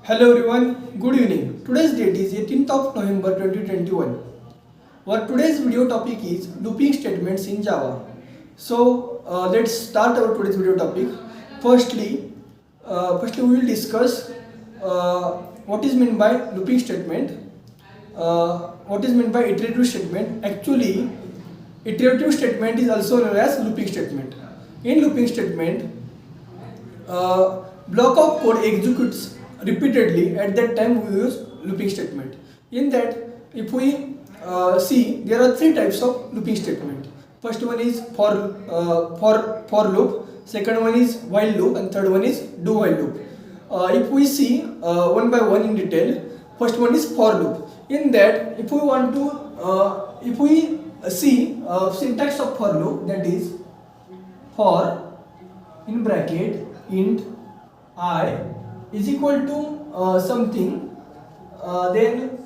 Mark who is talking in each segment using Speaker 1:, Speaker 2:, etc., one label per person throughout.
Speaker 1: Hello everyone, good evening. Today's date is 18th of November 2021. Our today's video topic is looping statements in Java. So let's start our today's video topic. Firstly we will discuss what is meant by looping statement, what is meant by iterative statement. Actually, iterative statement is also known as looping statement. In looping statement, block of code executes repeatedly. At that time we use looping statement. In that, if we see, there are three types of looping statement. First one is for loop, second one is while loop, and third one is do while loop. If we see one by one in detail, first one is for loop. In that, if we want to if we see syntax of for loop, that is for in bracket int I is equal to something, then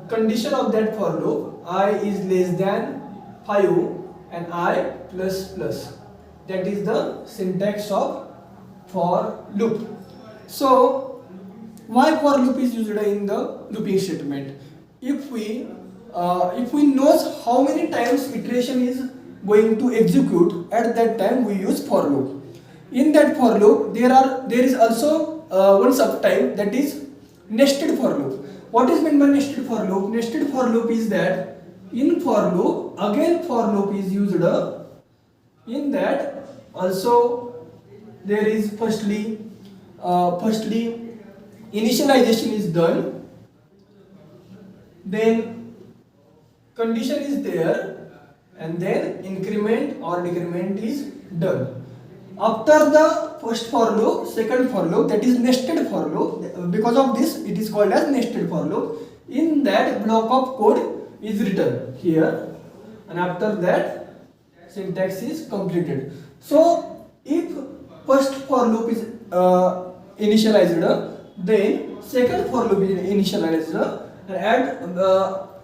Speaker 1: condition of that for loop, I is less than 5 and I plus plus. That is the syntax of for loop. So why for loop is used in the looping statement? If we knows how many times iteration is going to execute, at that time we use for loop. In that for loop, there is also one subtype, that is nested for loop. What is meant by nested for loop? Nested for loop is that in for loop, again for loop is used. In that also there is firstly initialization is done, then condition is there, and then increment or decrement is done. After the first for loop, second for loop, that is nested for loop. Because of this, it is called as nested for loop. In that, block of code is written here, and after that, syntax is completed. So if first for loop is initialized, then second for loop is initialized, and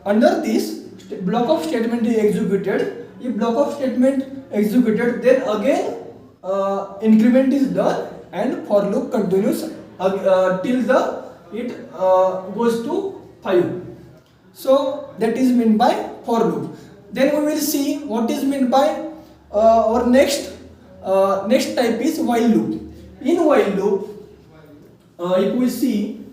Speaker 1: under this block of statement is executed. If block of statement executed, then again increment is done and for loop continues till it goes to 5. So that is meant by for loop. Then we will see what is meant by our next type is while loop. In while loop, if we see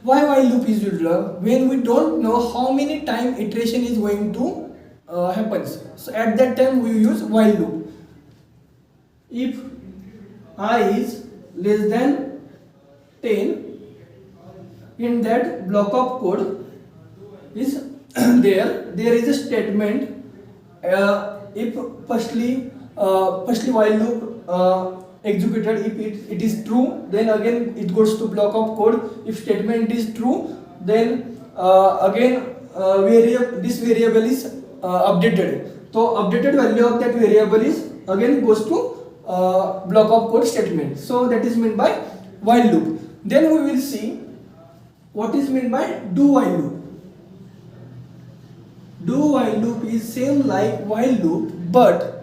Speaker 1: why while loop is used? When we don't know how many time iteration is going to happens. So at that time we use while loop. If I is less than 10, in that block of code is there is a statement. If firstly while loop executed, if it is true, then again it goes to block of code. If statement is true, then again this variable is updated. So updated value of that variable is again goes to block of code statement. So that is meant by while loop. Then we will see what is meant by do while loop. Do while loop is same like while loop, but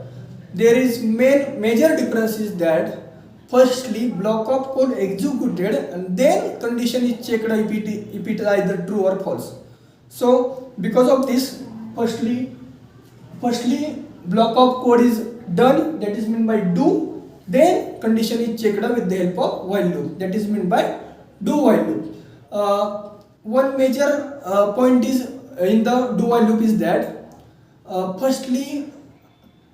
Speaker 1: there is major difference is that firstly block of code executed and then condition is checked if it is either true or false. So because of this, firstly block of code is done, that is meant by do, then condition is checked with the help of while loop, that is meant by do while loop. One major point is in the do while loop is that firstly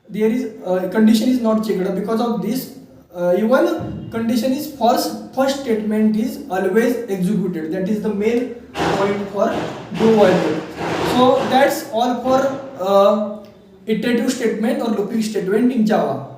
Speaker 1: there is condition is not checked. Because of this, even condition is false, first statement is always executed. That is the main point for do while loop. So that's all for iterative statement or looping statement in Java.